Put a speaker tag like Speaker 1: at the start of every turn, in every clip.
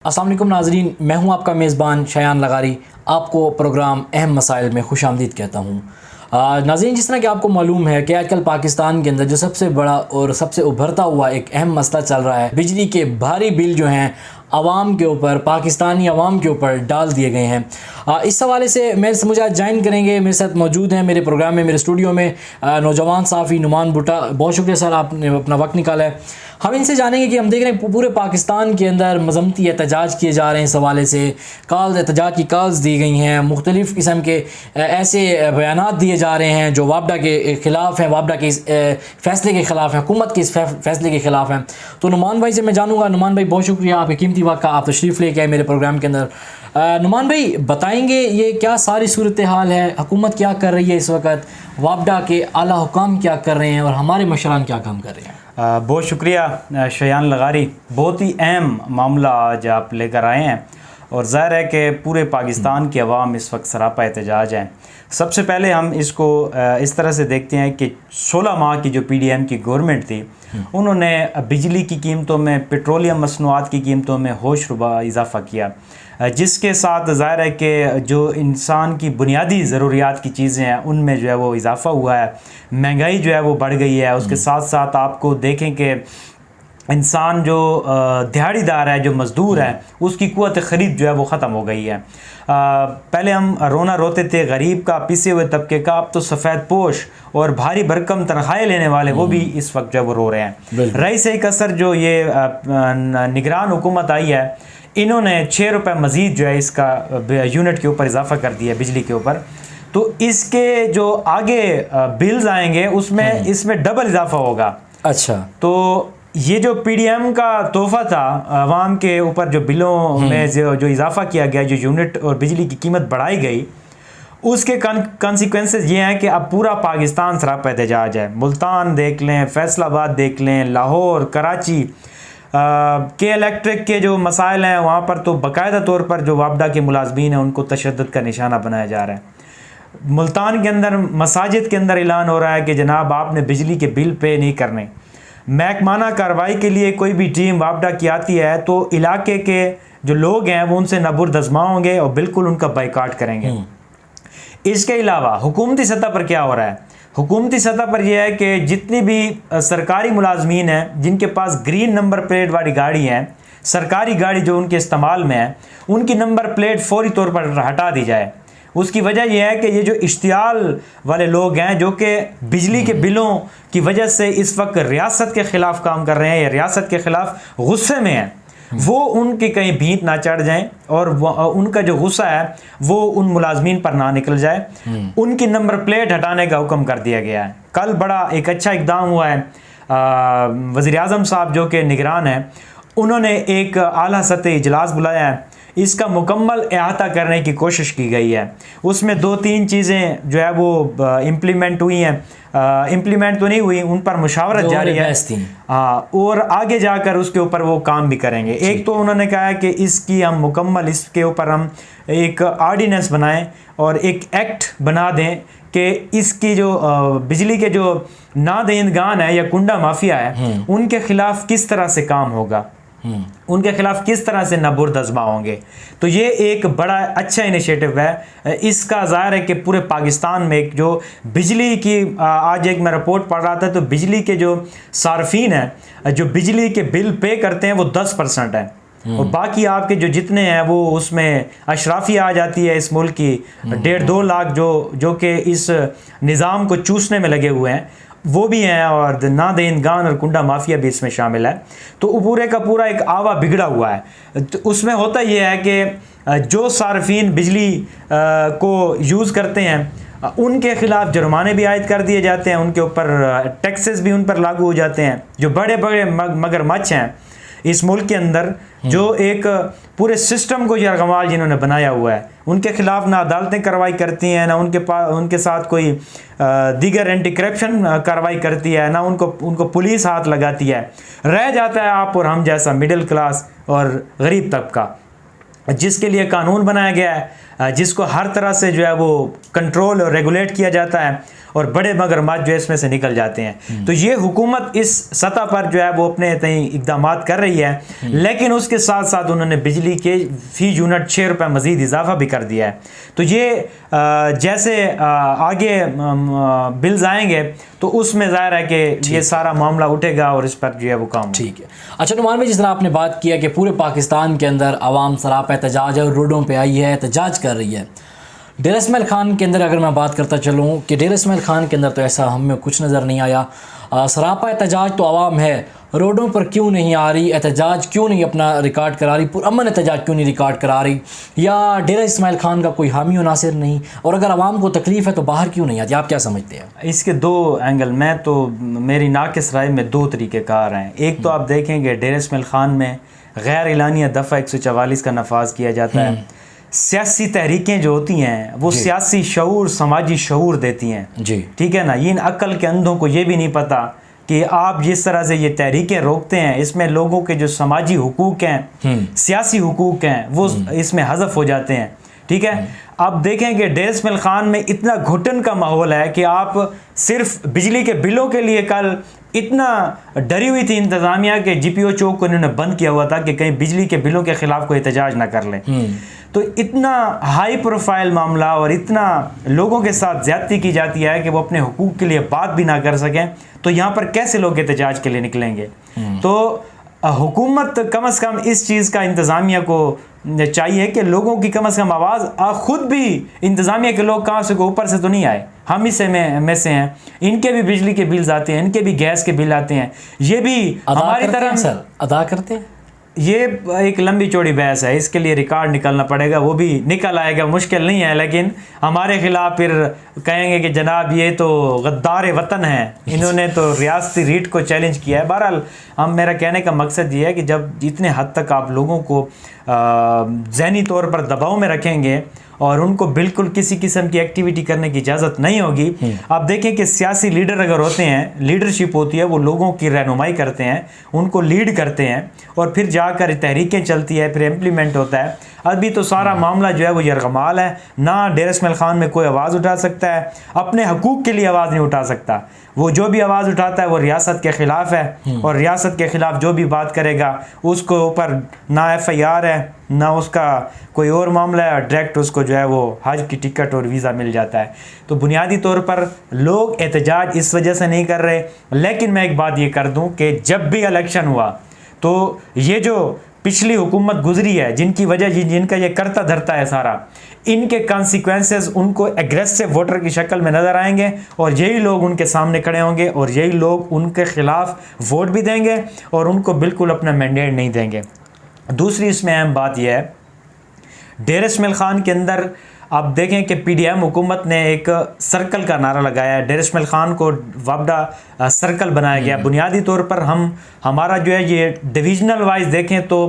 Speaker 1: अस्सलाम वालेकुम नाज़रीन, मैं हूं आपका मेज़बान शयान लगारी। आपको प्रोग्राम अहम मसाइल में खुशामदीद कहता हूं। नाज़रीन, जिस तरह कि आपको मालूम है कि आजकल पाकिस्तान के अंदर जो सबसे बड़ा और सबसे उभरता हुआ एक अहम मसला चल रहा है, बिजली के भारी बिल जो हैं आवाम के ऊपर, पाकिस्तानी आवाम के ऊपर डाल दिए गए हैं। इस हवाले से मुझे आज ज्वाइन करेंगे, मेरे साथ मौजूद हैं मेरे प्रोग्राम में, मेरे स्टूडियो में नौजवान सहाफ़ी नुमान भुट्टा। बहुत शुक्रिया सर, आपने अपना वक्त निकाला है। हम इनसे जानेंगे कि हम देख रहे हैं पूरे पाकिस्तान के अंदर मज़म्मती एहतजाज किए जा रहे हैं। इस हवाले से एहतजाज की कॉल्स दी गई हैं, मुख्तलिफ़ किस्म के ऐसे बयानात दिए जा रहे हैं जो वापडा के ख़िलाफ़ हैं, वापडा के इस फ़ैसले के ख़िलाफ़ हैं, हुकूमत के इस फ़ैसले के ख़िलाफ़ हैं। तो नुमान भाई से मैं जानूँगा। नुमान भाई, बहुत शुक्रिया, आपके कीमती वक्त का आप तशरीफ़ लेके आए मेरे प्रोग्राम के अंदर। नुमान भाई, बताएँगे ये क्या सारी सूरत हाल है, हुकूमत क्या कर रही है इस वक्त, वापडा के आला हुकाम क्या कर रहे हैं और हमारे मशरान क्या काम कर रहे हैं?
Speaker 2: बहुत शुक्रिया शयान लगारी, बहुत ही अहम मामला आज आप लेकर आए हैं और ज़ाहिर है कि पूरे पाकिस्तान की आवाम इस वक्त सरापा एहतजाज है। सबसे पहले हम इसको इस तरह से देखते हैं कि 16 माह की जो PDM की गवर्नमेंट थी, उन्होंने बिजली की कीमतों में, पेट्रोलियम मसनूआत की कीमतों में होशरुबा इजाफ़ा किया, जिसके साथ ज़ाहिर है कि जो इंसान की बुनियादी ज़रूरियात की चीज़ें हैं उनमें जो है वो इजाफ़ा हुआ है, महंगाई जो है वो बढ़ गई है। उसके साथ साथ आपको देखें कि इंसान जो दिहाड़ीदार है, जो मज़दूर है, उसकी क़ुव्वत ख़रीद जो है वो ख़त्म हो गई है। पहले हम रोना रोते थे गरीब का, पिसे हुए तबके का, अब तो सफ़ेद पोश और भारी भरकम तनख्वाहें लेने वाले वो भी इस वक्त जो है वो रो रहे हैं। रईस कसर जो ये निगरान हुकूमत आई है, इन्होंने 6 रुपये मज़ीद जो है इसका यूनिट के ऊपर इजाफ़ा कर दिया बिजली के ऊपर। तो इसके जो आगे बिल्स आएंगे उसमें इसमें डबल इजाफ़ा होगा।
Speaker 1: अच्छा, तो
Speaker 2: ये जो PDM का तोहफ़ा था आवाम के ऊपर, जो बिलों में जो इजाफ़ा किया गया, जो यूनिट और बिजली की कीमत बढ़ाई गई, उसके कॉन्सिक्वेंसेस ये हैं कि अब पूरा पाकिस्तान सरापा एहतजाज है। मुल्तान देख लें, फैसलाबाद देख लें, लाहौर, कराची के इलेक्ट्रिक के जो मसाइल हैं वहाँ पर तो बाकायदा तौर पर जो वापडा के मुलाजमीन हैं उनको तशद्दुद का निशाना बनाया जा रहा है। मुल्तान के अंदर मसाजिद के अंदर ऐलान हो रहा है कि जनाब आपने बिजली के बिल पे नहीं करने। महकमाना कार्रवाई के लिए कोई भी टीम वापडा की आती है तो इलाके के जो लोग हैं वो उनसे नबुर्द आजमाओगे और बिल्कुल उनका बाइकाट करेंगे। इसके अलावा हुकूमती सतह पर क्या हो रहा है? हुकूमती सतह पर यह है कि जितनी भी सरकारी मुलाजमीन हैं जिनके पास ग्रीन नंबर प्लेट वाली गाड़ी है, सरकारी गाड़ी जो उनके इस्तेमाल में है, उनकी नंबर प्लेट फौरी तौर पर हटा दी जाए। उसकी वजह यह है कि ये जो इश्तियाल वाले लोग हैं जो कि बिजली के बिलों की वजह से इस वक्त रियासत के ख़िलाफ़ काम कर रहे हैं या रियासत के ख़िलाफ़ गुस्से में हैं, वो उनके कहीं भींत ना चढ़ जाएं और उनका जो गुस्सा है वो उन मुलाजमीन पर ना निकल जाए। उनकी नंबर प्लेट हटाने का हुक्म कर दिया गया है। कल बड़ा एक अच्छा इक़दाम हुआ है। वज़ीर-ए-आज़म साहब जो कि निगरान हैं, उन्होंने एक आला सतही इजलास बुलाया है। इसका मुकम्मल अहाता करने की कोशिश की गई है। उसमें 2-3 चीज़ें जो है वो इम्प्लीमेंट हुई हैं, इम्प्लीमेंट तो नहीं हुई, उन पर मुशावरत जारी है। हाँ, और आगे जाकर उसके ऊपर वो काम भी करेंगे। एक तो उन्होंने कहा है कि इसकी हम मुकम्मल इसके ऊपर हम एक आर्डिनेंस बनाएं और एक एक्ट बना दें कि इसकी जो बिजली के जो नादहिंदगान है या कुंडा माफिया है उनके खिलाफ किस तरह से काम होगा, उनके खिलाफ किस तरह से नबुर्द आजमा होंगे। तो ये एक बड़ा अच्छा इनिशिएटिव है। इसका ज़ाहिर है कि पूरे पाकिस्तान में एक जो बिजली की आज एक मैं रिपोर्ट पढ़ रहा था, तो बिजली के जो सार्फिन हैं जो बिजली के बिल पे करते हैं वो 10% है और बाकी आपके जो जितने हैं वो उसमें अशराफी आ जाती है इस मुल्क की 1.5-2 लाख जो कि इस निज़ाम को चूसने में लगे हुए हैं, वो भी हैं और नादहिंदगान और कुंडा माफिया भी इसमें शामिल है। तो पूरे का पूरा एक आवा बिगड़ा हुआ है। तो उसमें होता यह है कि जो सार्फिन बिजली को यूज़ करते हैं उनके ख़िलाफ़ जुर्माने भी आयद कर दिए जाते हैं, उनके ऊपर टैक्सेस भी उन पर लागू हो जाते हैं। जो बड़े बड़े मगरमच्छ हैं इस मुल्क के अंदर, जो एक पूरे सिस्टम को यरगमाल जिन्होंने बनाया हुआ है, उनके खिलाफ ना अदालतें कार्रवाई करती हैं, ना उनके साथ कोई दीगर एंटी करप्शन कार्रवाई करती है, ना उनको पुलिस हाथ लगाती है। रह जाता है आप और हम जैसा मिडिल क्लास और गरीब तबका, जिसके लिए कानून बनाया गया है, जिसको हर तरह से जो है वो कंट्रोल और रेगुलेट किया जाता है। और बड़े मगरमच्छ जो है इसमें से निकल जाते हैं। तो ये हुकूमत इस सतह पर जो है वो अपने तय इकदाम कर रही है, लेकिन उसके साथ साथ उन्होंने बिजली के फी यूनिट 6 रुपये मज़ीद इजाफा भी कर दिया है। तो ये जैसे आगे बिल्स आएंगे तो उसमें ज़ाहिर है कि ये सारा मामला उठेगा और इस पर जो है वो काम।
Speaker 1: ठीक है। अच्छा नुमान भाई, जिस तरह आपने बात किया कि पूरे पाकिस्तान के अंदर आवाम सरापा एहतजाज है और रोडों पे आई है, एहतजाज कर रही है। डेरा इस्माइल खान के अंदर अगर मैं बात करता चलूँ कि डेरा इस्माइल खान के अंदर तो ऐसा हमें कुछ नज़र नहीं आया। सरापा एहतजाज तो आवाम है, रोडों पर क्यों नहीं आ रही, एहतजाज क्यों नहीं अपना रिकॉर्ड करा रही, पुरअमन एहतजाज क्यों नहीं रिकॉर्ड करा रही, या डेरा इस्माइल खान का कोई हामी व नासिर नहीं, और अगर आवाम को तकलीफ़ है तो बाहर क्यों नहीं आती? आप क्या समझते हैं?
Speaker 2: इसके दो एंगल, मैं तो मेरी नाकिस राय में दो तरीक़ेकार हैं। एक तो आप देखेंगे डेरा इस्माइल खान में गैर एलानिया दफ़ा 144 का नफाज किया जाता है। सियासी तहरीकें जो होती हैं वो सियासी शऊर, समाजी शऊर देती हैं
Speaker 1: जी,
Speaker 2: ठीक है ना। इन अक्ल के अंधों को ये भी नहीं पता कि आप जिस तरह से ये तहरीकें रोकते हैं इसमें लोगों के जो समाजी हुकूक हैं, सियासी हुकूक हैं, वो इसमें हज़फ हो जाते हैं। ठीक है। अब देखें कि डेरा इस्माइल खान में इतना घुटन का माहौल है कि आप सिर्फ बिजली के बिलों के लिए कल इतना डरी हुई थी इंतज़ामिया के GPO चौक को इन्होंने बंद किया हुआ था कि कहीं बिजली के बिलों के ख़िलाफ़ कोई एहतजाज ना कर लें। तो इतना हाई प्रोफाइल मामला और इतना लोगों के साथ ज़्यादती की जाती है कि वो अपने हुकूक के लिए बात भी ना कर सकें, तो यहाँ पर कैसे लोग एहतजाज के लिए निकलेंगे? तो हुकूमत कम से कम इस चीज़ का इंतज़ामिया को चाहिए कि लोगों की कम से कम आवाज़, खुद भी इंतज़ामिया के लोग कहाँ से को ऊपर से तो नहीं आए, हम ही से में से हैं, इनके भी बिजली के बिल्स आते हैं, इनके भी गैस के बिल आते हैं, ये भी हमारी तरह
Speaker 1: सर अदा करते हैं।
Speaker 2: ये एक लंबी चौड़ी बहस है, इसके लिए रिकॉर्ड निकलना पड़ेगा, वो भी निकल आएगा, मुश्किल नहीं है। लेकिन हमारे खिलाफ फिर कहेंगे कि जनाब ये तो गद्दार वतन है, इन्होंने तो रियासती रीट को चैलेंज किया है। बहरहाल मेरा कहने का मकसद ये है कि जब जितने हद तक आप लोगों को ज़हनी तौर पर दबाव में रखेंगे और उनको बिल्कुल किसी किस्म की एक्टिविटी करने की इजाज़त नहीं होगी। आप देखें कि सियासी लीडर अगर होते हैं, लीडरशिप होती है, वो लोगों की रहनुमाई करते हैं, उनको लीड करते हैं और फिर जाकर तहरीकें चलती है, फिर इम्प्लीमेंट होता है। अभी तो सारा मामला जो है वो यरगमाल है, ना डेरा इस्माइल खान में कोई आवाज़ उठा सकता है, अपने हकूक़ के लिए आवाज़ नहीं उठा सकता। वो जो भी आवाज़ उठाता है वो रियासत के ख़िलाफ़ है और रियासत के ख़िलाफ़ जो भी बात करेगा उसको ऊपर ना FIR है ना उसका कोई और मामला है, डायरेक्ट उसको जो है वो हज की टिकट और वीज़ा मिल जाता है। तो बुनियादी तौर पर लोग एहतजाज इस वजह से नहीं कर रहे। लेकिन मैं एक बात ये कर दूं कि जब भी इलेक्शन हुआ तो ये जो पिछली हुकूमत गुजरी है, जिनकी वजह जिनका ये करता धरता है सारा, इनके कॉन्सिक्वेंसेस उनको एग्रेसिव वोटर की शक्ल में नज़र आएंगे और यही लोग उनके सामने खड़े होंगे और यही लोग उनके ख़िलाफ़ वोट भी देंगे और उनको बिल्कुल अपना मैंडेट नहीं देंगे। दूसरी इसमें अहम बात यह है, डेरा इस्माइल खान के अंदर आप देखें कि PDM हुकूमत ने एक सर्कल का नारा लगाया है, डेरा इस्माइल खान को वापडा सर्कल बनाया गया। बुनियादी तौर पर हमारा जो है ये डिविजनल वाइज देखें तो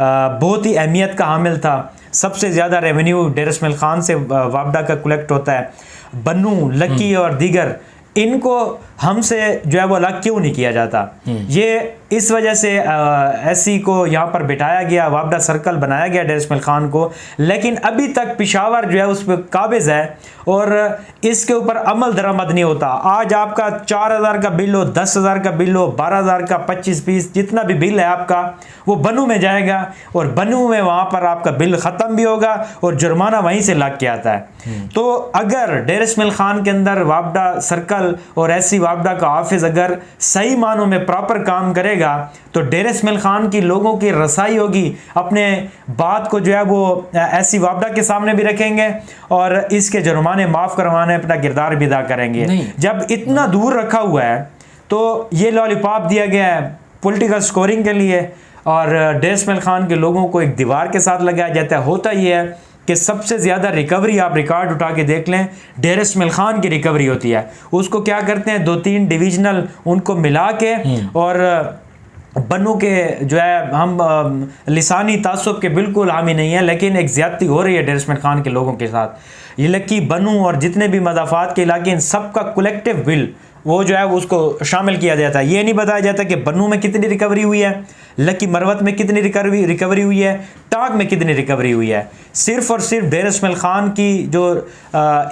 Speaker 2: बहुत ही अहमियत का हामिल था। सबसे ज़्यादा रेवेन्यू डेरा इस्माइल खान से वापडा का कलेक्ट होता है। बन्नू, लक्की और दीगर, इनको हमसे जो है वो अलग क्यों नहीं किया जाता? ये इस वजह से SC को यहाँ पर बिठाया गया, वापडा सर्कल बनाया गया डेरा इस्माइल खान को, लेकिन अभी तक पेशावर जो है उस पर काबिज है और इसके ऊपर अमल दरामद नहीं होता। आज आपका 4000 का बिल हो, 10,000 का बिल हो, 12,000 का, 25-20 जितना भी बिल है आपका, वो बनू में जाएगा और बनू में वहाँ पर आपका बिल ख़त्म भी होगा और जुर्माना वहीं से लग के आता है। तो अगर डेरा इस्माइल खान के अंदर वापडा सर्कल और SC वापडा का ऑफिस अगर सही मानों में प्रॉपर काम करेगा तो डेरा इस्माइल खान की लोगों की रसाई होगी, अपने बात को जो है वो SC वापडा के सामने भी रखेंगे और इसके जुर्माने माफ़ करवाने अपना किरदार भी अदा करेंगे। जब इतना दूर रखा हुआ है तो ये लॉलीपॉप दिया गया है पॉलिटिकल स्कोरिंग के लिए और डेरा इस्माइल खान के लोगों को एक दीवार के साथ लगाया जाता है। होता ये है कि सबसे ज़्यादा रिकवरी आप रिकॉर्ड उठा के देख लें, डेरा इस्माइल खान की रिकवरी होती है। उसको क्या करते हैं, 2-3 डिविजनल उनको मिला के और बन्नू के जो है, हम लिसानी तासुब के बिल्कुल हामी नहीं है, लेकिन एक ज़्यादती हो रही है डेरा इस्माइल खान के लोगों के साथ। ये लक्की, बन्नू और जितने भी मदाफ़ात के इलाके, इन सब का कलेक्टिव बिल वो जो है उसको शामिल किया जाता है। ये नहीं बताया जाता कि बन्नू में कितनी रिकवरी हुई है, लकी मरवत में कितनी रिकवरी हुई है, टाक में कितनी रिकवरी हुई है। सिर्फ और सिर्फ डेर इस्माइल खान की जो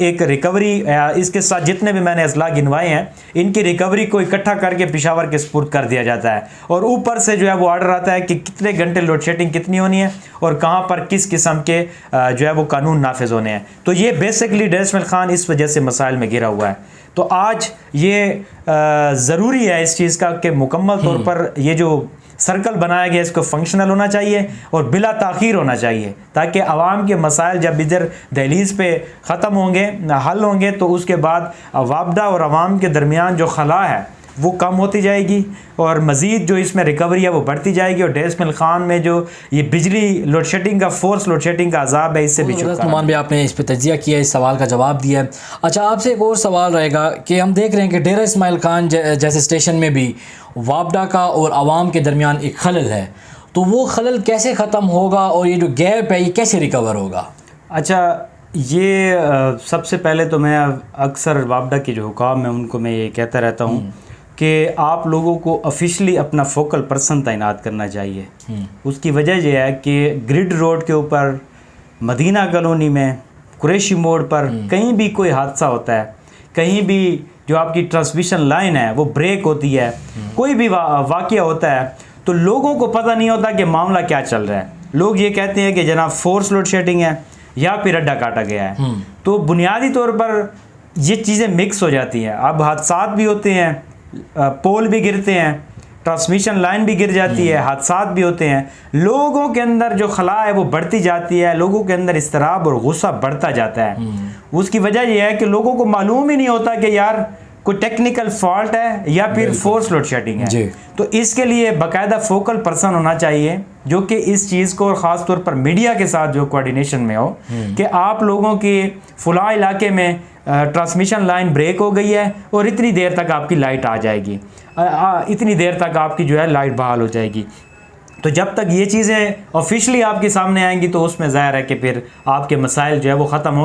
Speaker 2: एक रिकवरी, इसके साथ जितने भी मैंने अजला गिनवाए हैं, इनकी रिकवरी को इकट्ठा करके पेशावर के सुपुर्द कर दिया जाता है और ऊपर से जो है वो ऑर्डर आता है कि कितने घंटे लोड शेडिंग कितनी होनी है और कहाँ पर किस किस्म के जो है वो कानून नाफिज होने हैं। तो ये बेसिकली डेर इस्माइल खान इस वजह से मसाइल में घिरा हुआ है। तो आज ये ज़रूरी है इस चीज़ का कि मुकम्मल तौर पर ये जो सर्कल बनाया गया इसको फंक्शनल होना चाहिए और बिला ताख़ीर होना चाहिए, ताकि आवाम के मसाइल जब इधर दहलीज़ पे ख़त्म होंगे, हल होंगे, तो उसके बाद वापडा और आवाम के दरमियान जो खला है वो कम होती जाएगी और मज़ीद जो इसमें रिकवरी है वो बढ़ती जाएगी। और डेर इस्माइल खान में जो ये बिजली लोड शेडिंग का, फोर्स लोड शेडिंग का अजाब है, इससे भी
Speaker 1: नुमान भी आपने इस पर तजिया किया, इस सवाल का जवाब दिया है। अच्छा, आपसे एक और सवाल रहेगा कि हम देख रहे हैं कि डेरा इस्माइल खान जैसे स्टेशन में भी वापडा का और आवाम के दरमियान एक खलल है, तो वो खलल कैसे ख़त्म होगा और ये जो गैप है ये कैसे रिकवर होगा?
Speaker 3: अच्छा, ये सबसे पहले तो मैं अक्सर वापडा के जो हुकाम है उनको मैं ये कहता रहता हूँ कि आप लोगों को ऑफिशियली अपना फोकल पर्सन तैनात करना चाहिए। उसकी वजह यह है कि ग्रिड रोड के ऊपर, मदीना कॉलोनी में, कुरैशी मोड़ पर कहीं भी कोई हादसा होता है, कहीं भी जो आपकी ट्रांसमिशन लाइन है वो ब्रेक होती है, कोई भी वाक़या होता है, तो लोगों को पता नहीं होता कि मामला क्या चल रहा है। लोग ये कहते हैं कि जनाब फोर्स लोड शेडिंग है या फिर अड्डा काटा गया है। तो बुनियादी तौर पर ये चीज़ें मिक्स हो जाती हैं। अब हादसात भी होते हैं, पोल भी गिरते हैं, ट्रांसमिशन लाइन भी गिर जाती है, हादसात भी होते हैं, लोगों के अंदर जो खला है वो बढ़ती जाती है, लोगों के अंदर इस्तराब और गुस्सा बढ़ता जाता है। उसकी वजह यह है कि लोगों को मालूम ही नहीं होता कि यार कोई टेक्निकल फॉल्ट है या फिर फोर्स लोड शेडिंग है। तो इसके लिए बाकायदा फोकल पर्सन होना चाहिए जो कि इस चीज़ को ख़ास तौर पर मीडिया के साथ जो कोऑर्डिनेशन में हो कि आप लोगों के फुला इलाके में ट्रांसमिशन लाइन ब्रेक हो गई है और इतनी देर तक आपकी लाइट आ जाएगी, इतनी देर तक आपकी जो है लाइट बहाल हो जाएगी। तो जब तक ये चीज़ें ऑफिशियली आपके सामने आएंगी तो उसमें ज़ाहिर है कि फिर आपके मसाइल जो है वो ख़त्म होंगे।